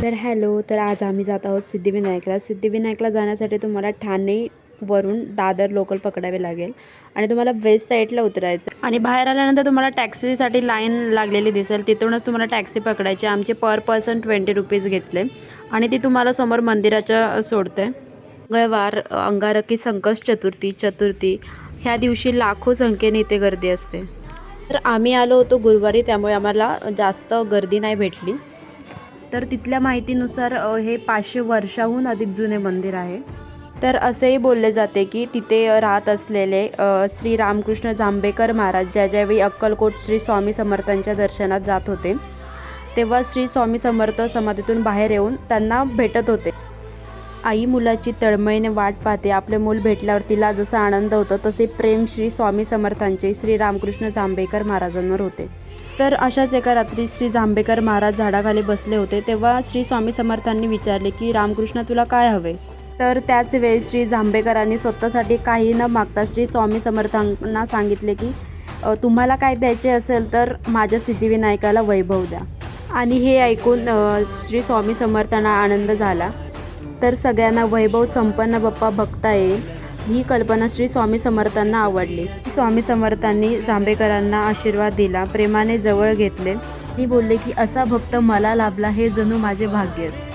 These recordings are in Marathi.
तर हॅलो, तर आज आम्ही जात आहोत सिद्धिविनायकला. सिद्धिविनायकला जाण्यासाठी तुम्हाला ठाणेवरून दादर लोकल पकडावे लागेल आणि तुम्हाला वेस्ट साईडला उतरायचं आणि बाहेर आल्यानंतर तुम्हाला टॅक्सीसाठी लाईन लागलेली दिसेल. तिथूनच तुम्हाला टॅक्सी पकडायची. आमचे पर पर्सन 20 रुपीज घेतले आणि ती तुम्हाला समोर मंदिराच्या सोडते. मंगळवार, अंगारकी संकष्ट चतुर्थी ह्या दिवशी लाखो संख्येने इथे गर्दी असते. तर आम्ही आलो होतो गुरुवारी, त्यामुळे आम्हाला जास्त गर्दी नाही भेटली. तर तिथल्या माहितीनुसार हे 500 वर्षाहून अधिक जुने मंदिर आहे. तर असेही बोलले जाते की तिथे राहत असलेले श्री रामकृष्ण जांभेकर महाराज ज्यावेळी अक्कलकोट श्री स्वामी समर्थांच्या दर्शनात जात होते, तेव्हा श्री स्वामी समर्थ समाधीतून बाहेर येऊन त्यांना भेटत होते. आई मुलाची तळमळीने वाट पाहते. आपले मूल भेटल्यावर तिला जसा आनंद होतो तसे प्रेम श्री स्वामी समर्थांचे श्री रामकृष्ण जांभेकर महाराजांवर होते. तर अशाच एका रात्री श्री जांभेकर महाराज झाडाखाली बसले होते. तेव्हा श्री स्वामी समर्थांनी विचारले की रामकृष्ण तुला काय हवे. तर त्याच वेळी श्री जांभेकरांनी स्वतःसाठी काही न मागता श्री स्वामी समर्थांना सांगितले की तुम्हाला काय द्यायचे असेल तर माझ्या सिद्धिविनायकाला वैभव द्या. आणि हे ऐकून श्री स्वामी समर्थांना आनंद झाला. तर सगळ्यांना वैभव संपन्न बाप्पा बघता येईल ही कल्पना श्री स्वामी समर्थांना आवडली. स्वामी समर्थांनी जांभेकरांना आशीर्वाद दिला, प्रेमाने जवळ घेतले आणि बोलले की असा भक्त मला लाभला हे जणू माझे भाग्यच.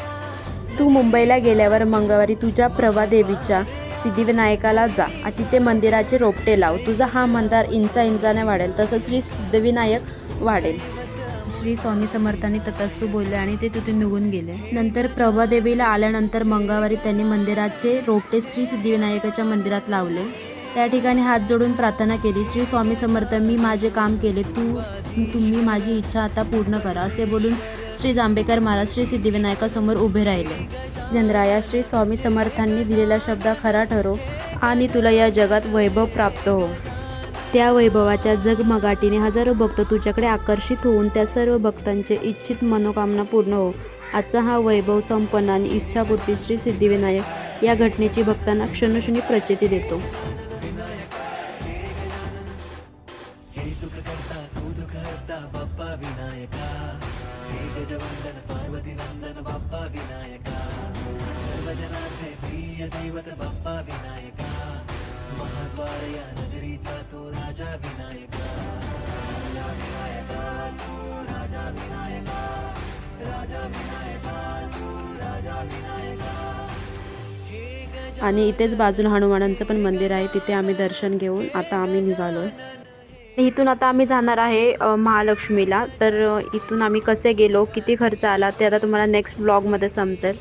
तू मुंबईला गेल्यावर मंगळवारी तुझ्या प्रभादेवीच्या सिद्धिविनायकाला जा आणि तिथे मंदिराचे रोपटे लाव. तुझा हा मंदार इंचाने वाढेल, तसं श्री सिद्धिविनायक वाढेल. श्री स्वामी समर्थांनी तथास्तु बोलले आणि ते तिथून निघून गेले. नंतर प्रभादेवीला आल्यानंतर मंगळवारी त्यांनी मंदिराचे रोपटे श्री सिद्धिविनायकाच्या मंदिरात लावले. त्या ठिकाणी हात जोडून प्रार्थना केली. श्री स्वामी समर्थ, मी माझे काम केले, तुम्ही माझी इच्छा आता पूर्ण करा, असे बोलून श्री जांभेकर महाराज श्री सिद्धिविनायकासमोर उभे राहिले. चंद्राया, श्री स्वामी समर्थांनी दिलेला शब्द खरा ठरो आणि तुला या जगात वैभव प्राप्त हो. त्या वैभवाच्या जगमगाटीने हजारो भक्त तुझ्याकडे आकर्षित होऊन त्या सर्व भक्तांचे इच्छित मनोकामना पूर्ण हो. आजचा हा वैभव संपन्न आणि इच्छापूर्ती श्री सिद्धिविनायक या घटनेची भक्तांना क्षणोक्षणी प्रचिती देतो. आणि इथेच बाजूला हनुमानांचं पण मंदिर आहे, तिथे आम्ही दर्शन घेऊन आता आम्ही निघालोय. इथून आता आम्ही जाणार आहे महालक्ष्मीला. तर इथून आम्ही कसे गेलो, किती खर्च आला ते आता तुम्हाला नेक्स्ट ब्लॉगमध्ये समजेल.